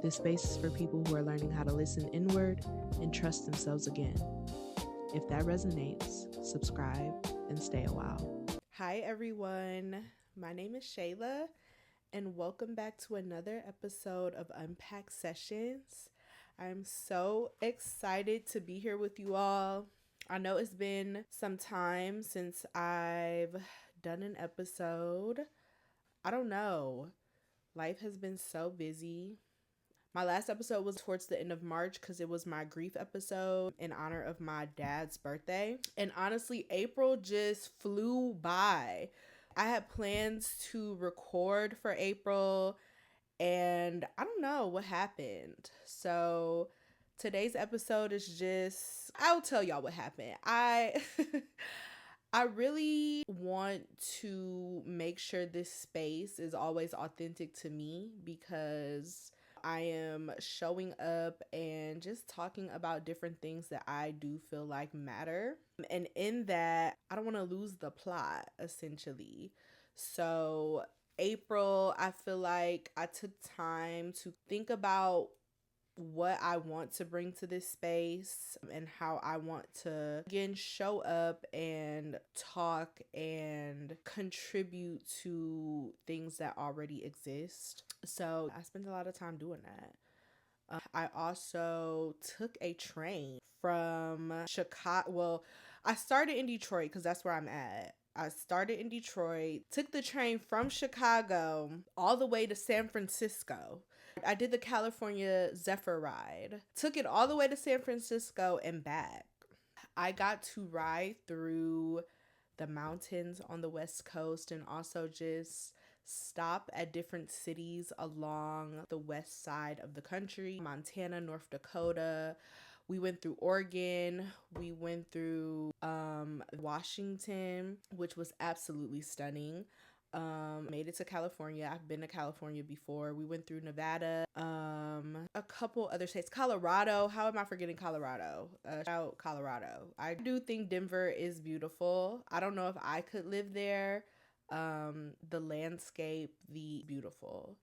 This space is for people who are learning how to listen inward and trust themselves again. If that resonates, subscribe and stay a while. Hi, everyone. My name is Shayla, and welcome back to another episode of Unpacked Sessions. I'm so excited to be here with you all. I know it's been some time since I've done an episode. I don't know. Life has been so busy. My last episode was towards the end of March because it was my grief episode in honor of my dad's birthday. And honestly, April just flew by. I had plans to record for April and I don't know what happened. So today's episode is just, I'll tell y'all what happened. I really want to make sure this space is always authentic to me because I am showing up and just talking about different things that I do feel like matter. And in that, I don't want to lose the plot, essentially. So, April, I feel like I took time to think about what I want to bring to this space and how I want to again show up and talk and contribute to things that already exist. So I spent a lot of time doing that. I also took a train from Chicago. Well, I started in Detroit because that's where I'm at. I started in Detroit, took the train from Chicago all the way to San Francisco. I did the California Zephyr ride, took it all the way to San Francisco and back. I got to ride through the mountains on the West Coast and also just stop at different cities along the west side of the country, Montana, North Dakota. We went through Oregon, we went through Washington, which was absolutely stunning. Made it to California. I've been to California before. We went through Nevada, a couple other states, Colorado. How am I forgetting Colorado? Shout out Colorado. I do think Denver is beautiful. I don't know if I could live there. The landscape, the beautiful.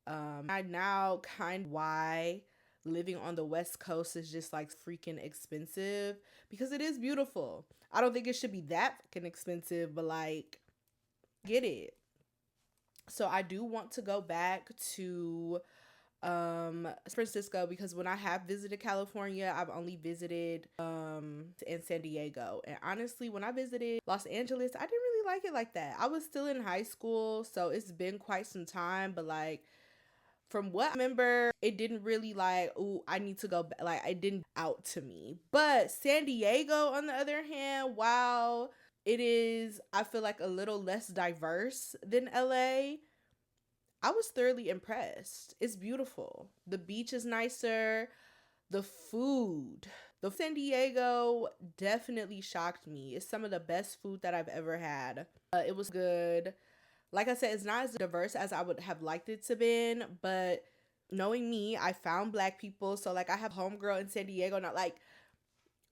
I now kind of why living on the West Coast is just like freaking expensive because it is beautiful. I don't think it should be that fucking expensive, but like, get it. So I do want to go back to San Francisco because when I have visited California, I've only visited in San Diego. And honestly, when I visited Los Angeles, I didn't really like it like that. I was still in high school, so it's been quite some time, but like from what I remember, it didn't really like, ooh, I need to go back. Like, it didn't out to me. But San Diego, on the other hand, wow, it is, I feel like, a little less diverse than LA. I was thoroughly impressed. It's beautiful. The beach is nicer. The food. The San Diego definitely shocked me. It's some of the best food that I've ever had. It was good. Like I said, it's not as diverse as I would have liked it to been, but knowing me, I found Black people. So like I have homegirl in San Diego, not like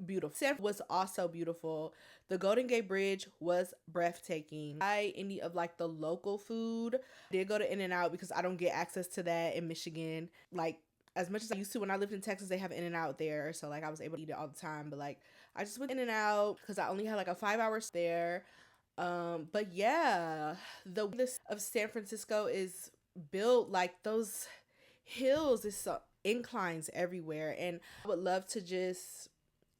beautiful. San was also beautiful. The Golden Gate Bridge was breathtaking. Any of like the local food. I did go to In-N-Out because I don't get access to that in Michigan. Like as much as I used to when I lived in Texas, they have In-N-Out there. So like I was able to eat it all the time. But like I just went In-N-Out because I only had like a 5 hour there. But yeah, the way of San Francisco is built, like those hills is so inclines everywhere, and I would love to just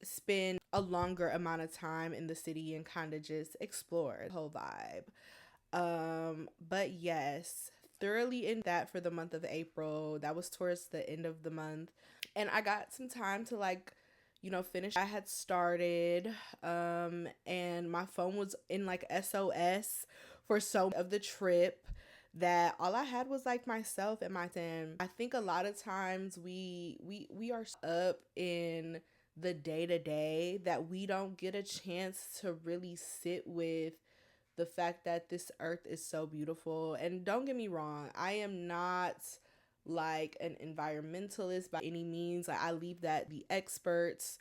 spend a longer amount of time in the city and kind of just explore the whole vibe. But yes, thoroughly in that for the month of April. That was towards the end of the month, and I got some time to like finish I had started, and my phone was in like SOS for so of the trip that all I had was like myself and my time. I think a lot of times we are up in the day to day that we don't get a chance to really sit with the fact that this earth is so beautiful. And don't get me wrong, I am not like an environmentalist by any means. Like I leave that the experts.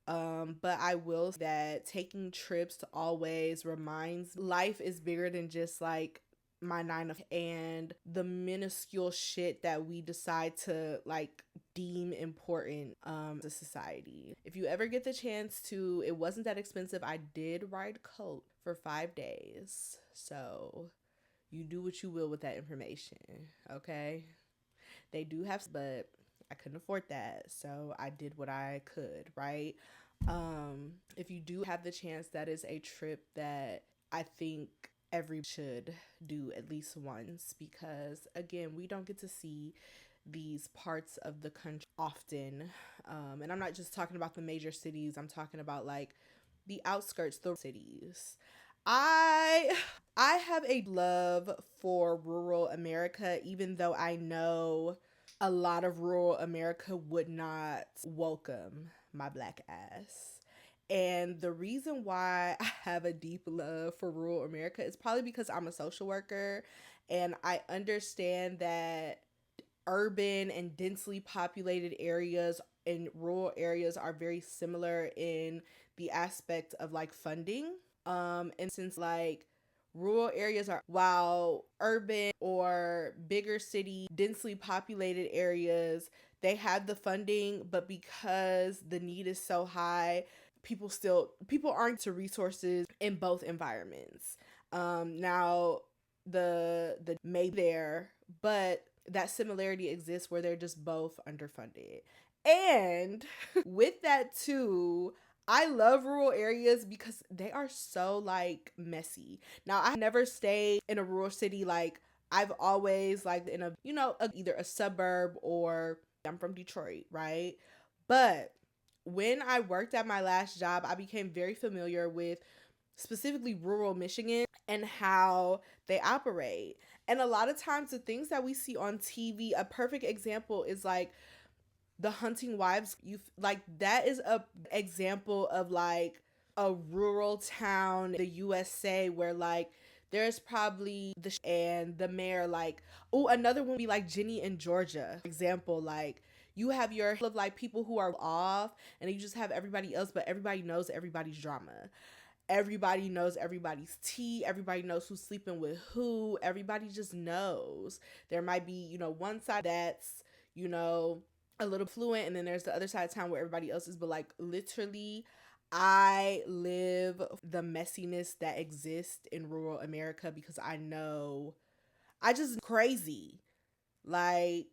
But I will say that taking trips always reminds life is bigger than just like my 9 to 5 and the minuscule shit that we decide to like deem important to society. If you ever get the chance to, it wasn't that expensive. I did ride Colt for 5 days. So you do what you will with that information, okay? They do have, but I couldn't afford that. So I did what I could, right? If you do have the chance, that is a trip that I think every should do at least once, because again, we don't get to see these parts of the country often. And I'm not just talking about the major cities, I'm talking about like the outskirts, the cities. I I have a love for rural America, even though I know a lot of rural America would not welcome my black ass. And the reason why I have a deep love for rural America is probably because I'm a social worker and I understand that urban and densely populated areas and rural areas are very similar in the aspect of like funding. And since like rural areas are, while urban or bigger city densely populated areas, they have the funding, but because the need is so high, people aren't to resources in both environments. Now the may there, but that similarity exists where they're just both underfunded. And with that too, I love rural areas because they are so like messy. Now I never stayed in a rural city. Like I've always like in a, either a suburb or I'm from Detroit, right? But when I worked at my last job, I became very familiar with specifically rural Michigan and how they operate. And a lot of times the things that we see on TV, a perfect example is like the Hunting Wives. You like that is a example of like a rural town, the USA, where like there's probably and the mayor, like, oh, another one would be like Jenny in Georgia. For example, like you have your of like people who are off and you just have everybody else, but everybody knows everybody's drama. Everybody knows everybody's tea. Everybody knows who's sleeping with who. Everybody just knows. There might be, one side that's, a little fluent, and then there's the other side of town where everybody else is. But like literally, I live the messiness that exists in rural America because I know I just crazy. Like,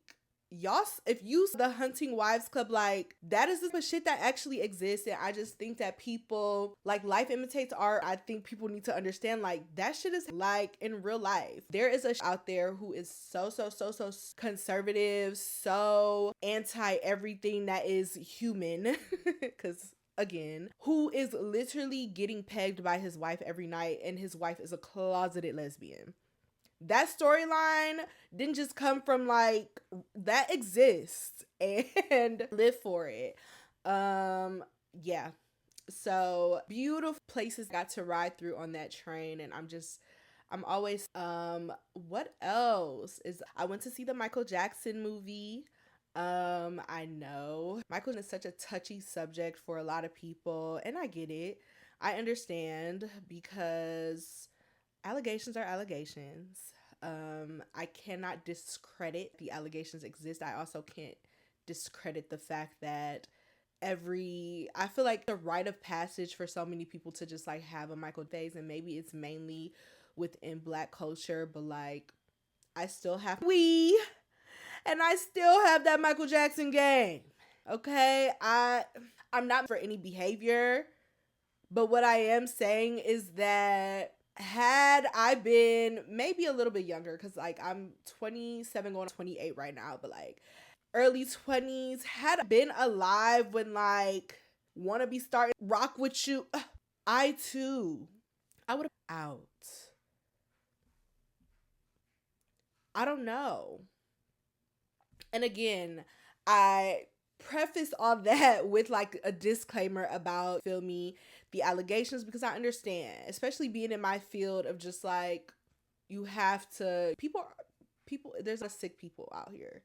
y'all, if you the Hunting Wives Club, like that is the shit that actually exists. And I just think that people, like, life imitates art. I think people need to understand like that shit is like in real life. There is a out there who is so conservative, so anti everything that is human, because again, who is literally getting pegged by his wife every night, and his wife is a closeted lesbian. That storyline didn't just come from like, that exists, and live for it. Yeah. So beautiful places got to ride through on that train, and I'm always what else is, I went to see the Michael Jackson movie. I know Michael is such a touchy subject for a lot of people, and I get it. I understand because allegations are allegations. I cannot discredit the allegations exist. I also can't discredit the fact that I feel like the rite of passage for so many people to just like have a Michael phase, and maybe it's mainly within Black culture, but like I still have and I still have that Michael Jackson game. Okay, I'm not for any behavior, but what I am saying is that had I been maybe a little bit younger, because like I'm 27 going to 28 right now, but like early 20s, had I been alive when like wanna be starting rock with you, I too, I would have out. I don't know. And again, I preface all that with like a disclaimer about, feel me, the allegations, because I understand, especially being in my field of just like, you have to, people, there's a lot of sick people out here.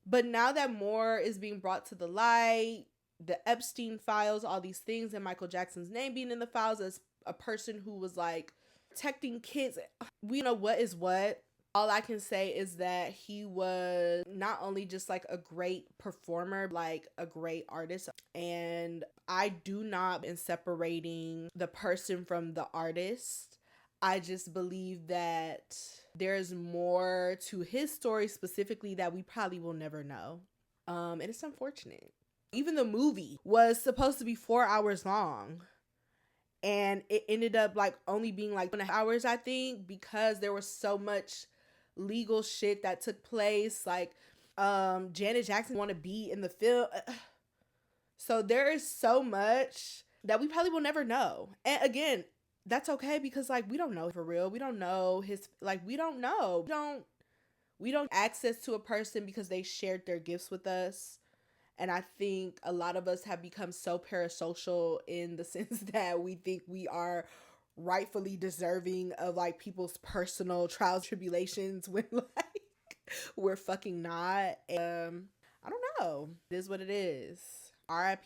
But now that more is being brought to the light, the Epstein files, all these things, and Michael Jackson's name being in the files as a person who was like protecting kids. We know what is what. All I can say is that he was not only just like a great performer, like a great artist. And I do not in separating the person from the artist. I just believe that there's more to his story specifically that we probably will never know. And it's unfortunate. Even the movie was supposed to be 4 hours long. And it ended up like only being like 2.5 hours, I think, because there was so much legal shit that took place. Like, Janet Jackson want to be in the film. So there is so much that we probably will never know. And again, that's okay because like we don't know for real. We don't know his like we don't know. We don't access to a person because they shared their gifts with us. And I think a lot of us have become so parasocial in the sense that we think we are rightfully deserving of like people's personal trials, tribulations when like we're fucking not. I don't know. It is what it is. RIP.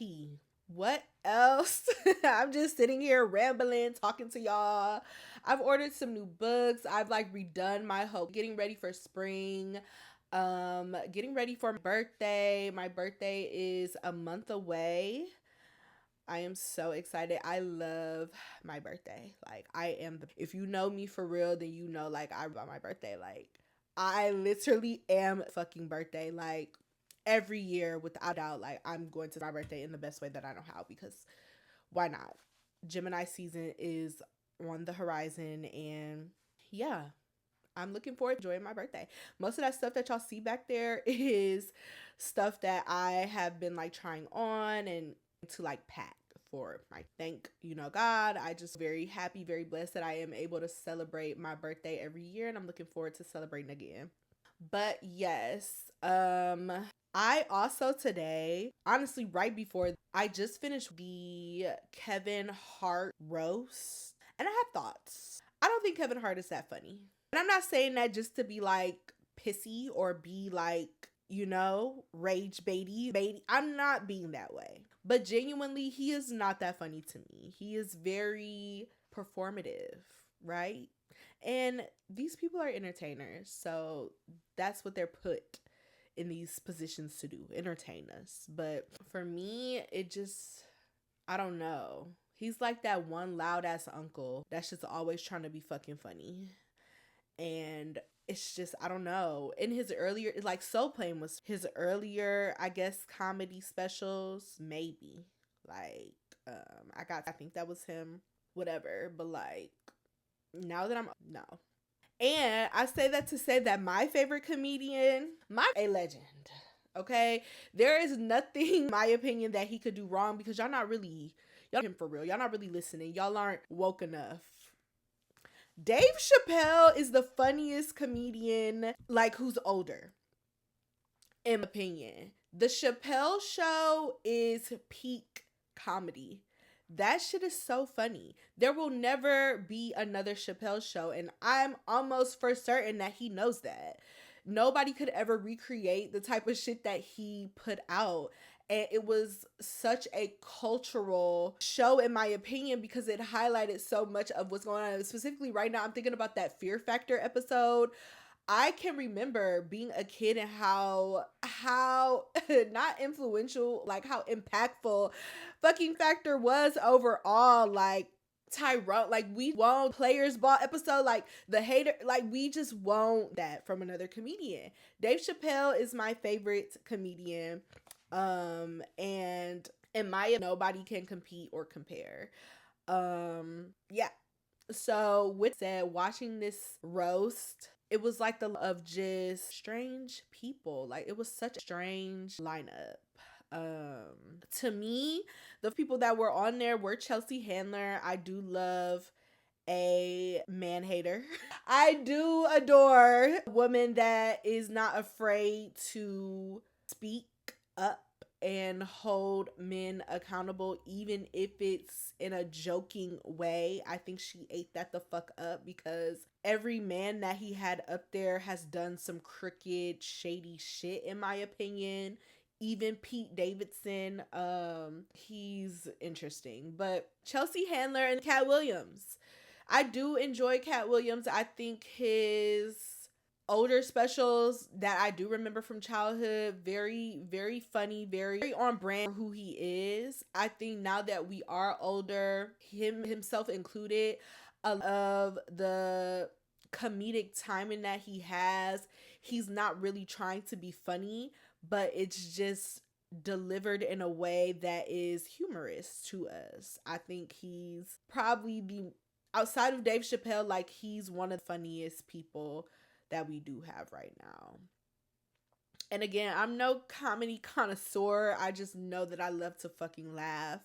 What else? I'm just sitting here rambling, talking to y'all. I've ordered some new books. I've like redone my whole getting ready for spring. Getting ready for my birthday. My birthday is a month away. I am so excited. I love my birthday. Like if you know me for real, then you know like I about my birthday. Like I literally am fucking birthday. Like every year without doubt, like I'm going to my birthday in the best way that I know how because why not? Gemini season is on the horizon and yeah. I'm looking forward to enjoying my birthday. Most of that stuff that y'all see back there is stuff that I have been like trying on and to like pack for my thank God. I just very happy, very blessed that I am able to celebrate my birthday every year and I'm looking forward to celebrating again. But yes, I also today, honestly, right before I just finished the Kevin Hart roast and I have thoughts. I don't think Kevin Hart is that funny. And I'm not saying that just to be like pissy or be like, rage baity. I'm not being that way. But genuinely, he is not that funny to me. He is very performative, right? And these people are entertainers. So that's what they're put in these positions to do, entertain us. But for me, I don't know. He's like that one loud ass uncle that's just always trying to be fucking funny. And it's just, I don't know. In his earlier, like Soul Plane was his earlier, I guess, comedy specials, maybe. Like, I think that was him, whatever. But like, now that no. And I say that to say that my favorite comedian, a legend. Okay? There is nothing, in my opinion, that he could do wrong because y'all him for real. Y'all not really listening. Y'all aren't woke enough. Dave Chappelle is the funniest comedian, like, who's older, in my opinion. The Chappelle Show is peak comedy. That shit is so funny. There will never be another Chappelle Show, and I'm almost for certain that he knows that. Nobody could ever recreate the type of shit that he put out. And it was such a cultural show, in my opinion, because it highlighted so much of what's going on. Specifically, right now, I'm thinking about that Fear Factor episode. I can remember being a kid and how not influential, like how impactful fucking Factor was overall. Like Tyrone, like we won't Players Ball episode, like the hater, like we just won't that from another comedian. Dave Chappelle is my favorite comedian. And in my nobody can compete or compare. Yeah. So with said, watching this roast, it was like the of just strange people. Like it was such a strange lineup. To me, the people that were on there were Chelsea Handler. I do love a man hater. I do adore a woman that is not afraid to speak up and hold men accountable, even if it's in a joking way. I think she ate that the fuck up because every man that he had up there has done some crooked, shady shit, in my opinion. Even Pete Davidson, he's interesting. But Chelsea Handler and Cat Williams, I do enjoy Cat Williams. I think his older specials that I do remember from childhood, very, very funny, very on brand for who he is. I think now that we are older, himself included, a lot of the comedic timing that he has, he's not really trying to be funny, but it's just delivered in a way that is humorous to us. I think he's probably the, outside of Dave Chappelle, like he's one of the funniest people that we do have right now. And again, I'm no comedy connoisseur. I just know that I love to fucking laugh.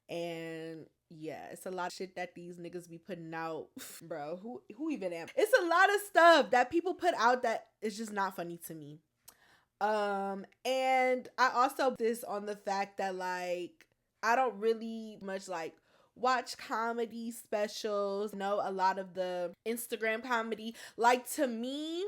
And yeah, it's a lot of shit that these niggas be putting out. Bro, who even am? It's a lot of stuff that people put out that is just not funny to me. And I also this on the fact that like I don't really much like watch comedy specials, know a lot of the Instagram comedy. Like to me,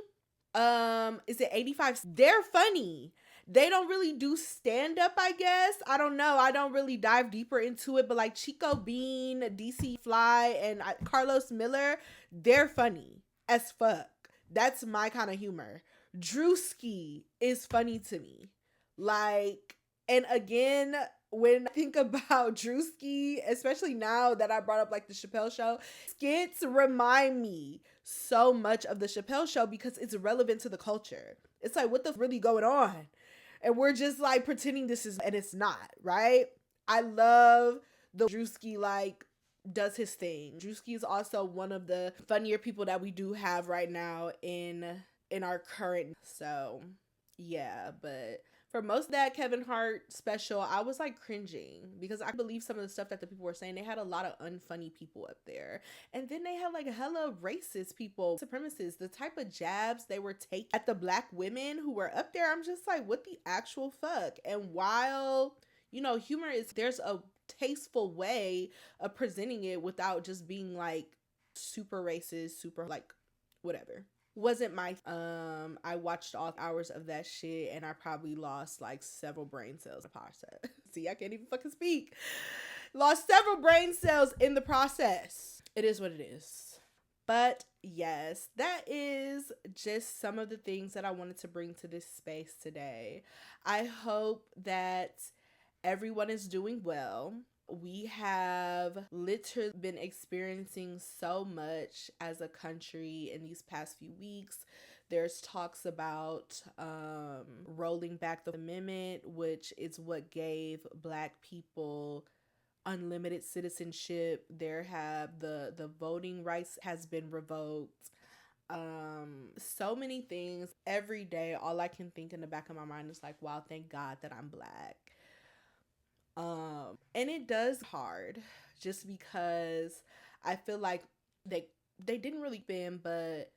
is it 85? They're funny. They don't really do stand up, I guess. I don't know. I don't really dive deeper into it, but like Chico Bean, DC Fly, and Carlos Miller, they're funny as fuck. That's my kind of humor. Drewski is funny to me. Like, and again, when I think about Drewski, especially now that I brought up like the Chappelle Show, skits remind me so much of the Chappelle Show because it's relevant to the culture. It's like, what the really going on? And we're just like pretending this is, and it's not, right? I love the Drewski like does his thing. Drewski is also one of the funnier people that we do have right now in our current. So yeah, but for most of that Kevin Hart special, I was like cringing because I believe some of the stuff that the people were saying. They had a lot of unfunny people up there. And then they had like hella racist people, supremacists, the type of jabs they were taking at the black women who were up there. I'm just like, what the actual fuck? And while, you know, humor is, there's a tasteful way of presenting it without just being like super racist, super like whatever. Wasn't my I watched all hours of that shit and I probably lost like several brain cells in the process. See, I can't even fucking speak. Lost several brain cells in the process. It is what it is. But yes, that is just some of the things that I wanted to bring to this space today. I hope that everyone is doing well. We have literally been experiencing so much as a country in these past few weeks. There's talks about rolling back the amendment, which is what gave Black people unlimited citizenship. There have the voting rights has been revoked. So many things. Every day, all I can think in the back of my mind is like, wow, thank God that I'm Black. And it does hard just because I feel like they didn't really been, but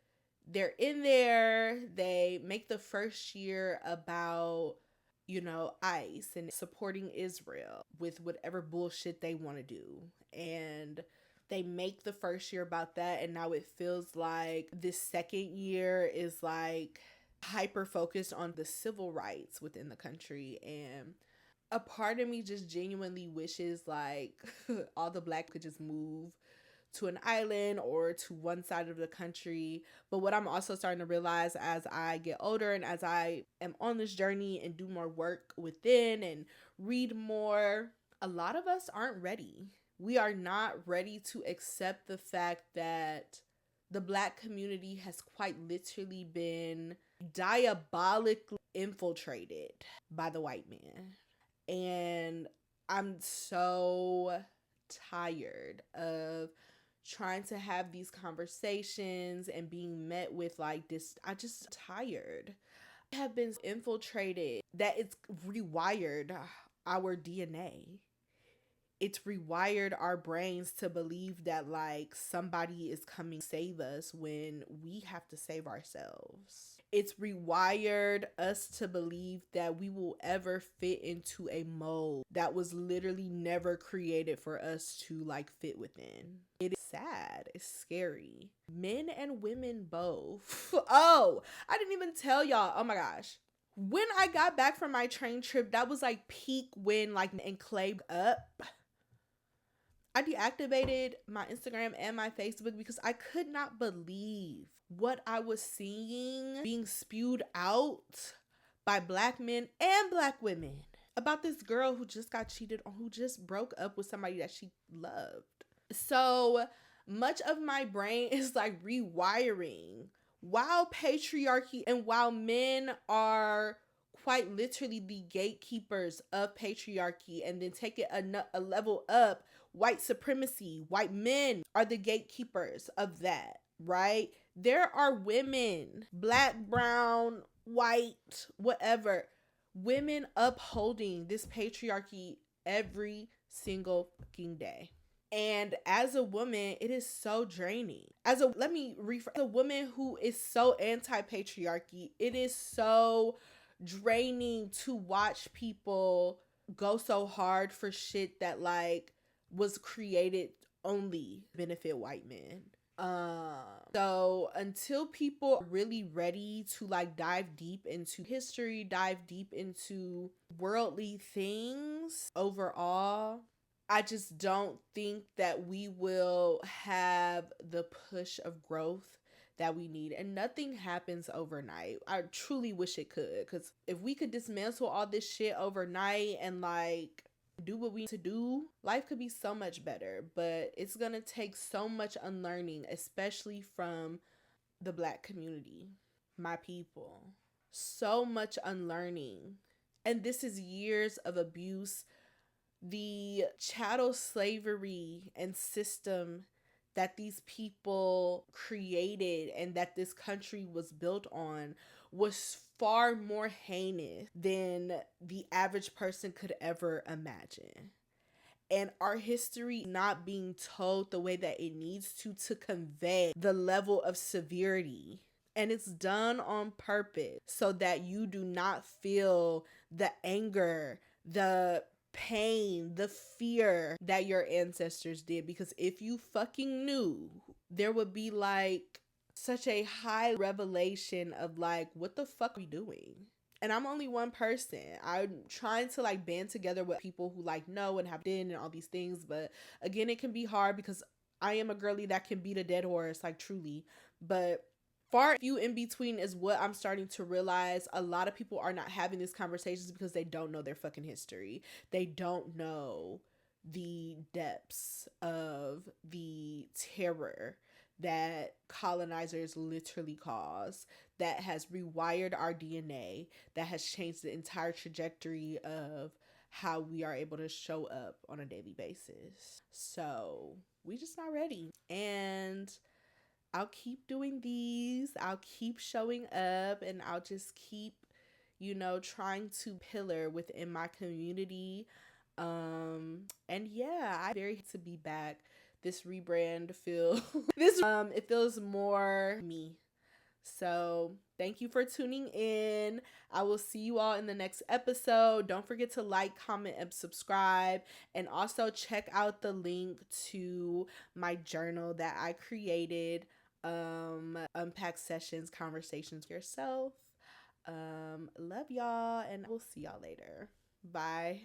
they're in there. They make the first year about, you know, ICE and supporting Israel with whatever bullshit they want to do. And they make the first year about that. And now it feels like this second year is like hyper focused on the civil rights within the country. And a part of me just genuinely wishes like all the Black could just move to an island or to one side of the country. But what I'm also starting to realize as I get older and as I am on this journey and do more work within and read more, a lot of us aren't ready. We are not ready to accept the fact that the Black community has quite literally been diabolically infiltrated by the white man. And I'm so tired of trying to have these conversations and being met with like this. I just tired. I have been infiltrated that it's rewired our DNA. It's rewired our brains to believe that like somebody is coming to save us when we have to save ourselves. It's rewired us to believe that we will ever fit into a mold that was literally never created for us to like fit within. It is sad. It's scary. Men and women both. Oh, I didn't even tell y'all. Oh my gosh. When I got back from my train trip, that was like peak when like and Clay up. I deactivated my Instagram and my Facebook because I could not believe what I was seeing being spewed out by Black men and Black women about this girl who just got cheated on, who just broke up with somebody that she loved. So much of my brain is like rewiring. While patriarchy and while men are quite literally the gatekeepers of patriarchy, and then take it a level up, white supremacy, white men are the gatekeepers of that, right? There are women, Black, brown, white, whatever, women upholding this patriarchy every single fucking day. And as a woman, it is so draining. As a woman who is so anti-patriarchy, it is so draining to watch people go so hard for shit that like was created only to benefit white men. So until people are really ready to like dive deep into history, dive deep into worldly things overall, I just don't think that we will have the push of growth that we need. And nothing happens overnight. I truly wish it could, because if we could dismantle all this shit overnight and like do what we need to do, life could be so much better. But it's gonna take so much unlearning, especially from the Black community, my people. So much unlearning. And this is years of abuse. The chattel slavery and system that these people created and that this country was built on was far more heinous than the average person could ever imagine. And our history not being told the way that it needs to convey the level of severity. And it's done on purpose so that you do not feel the anger, the pain, the fear that your ancestors did. Because if you fucking knew, there would be like such a high revelation of like, what the fuck are we doing? And I'm only one person. I'm trying to like band together with people who like know and have been and all these things. But again, it can be hard because I am a girly that can beat a dead horse, like truly. But far few in between is what I'm starting to realize. A lot of people are not having these conversations because they don't know their fucking history. They don't know the depths of the terror that colonizers literally caused, that has rewired our DNA, that has changed the entire trajectory of how we are able to show up on a daily basis. So we just not ready. And I'll keep doing these. I'll keep showing up, and I'll just keep, trying to pillar within my community. And yeah, I'm very happy to be back. This rebrand it feels more me. So thank you for tuning in. I will see you all in the next episode. Don't forget to like, comment, and subscribe. And also check out the link to my journal that I created. Unpacked sessions, conversations with yourself. Love y'all, and I will see y'all later. Bye.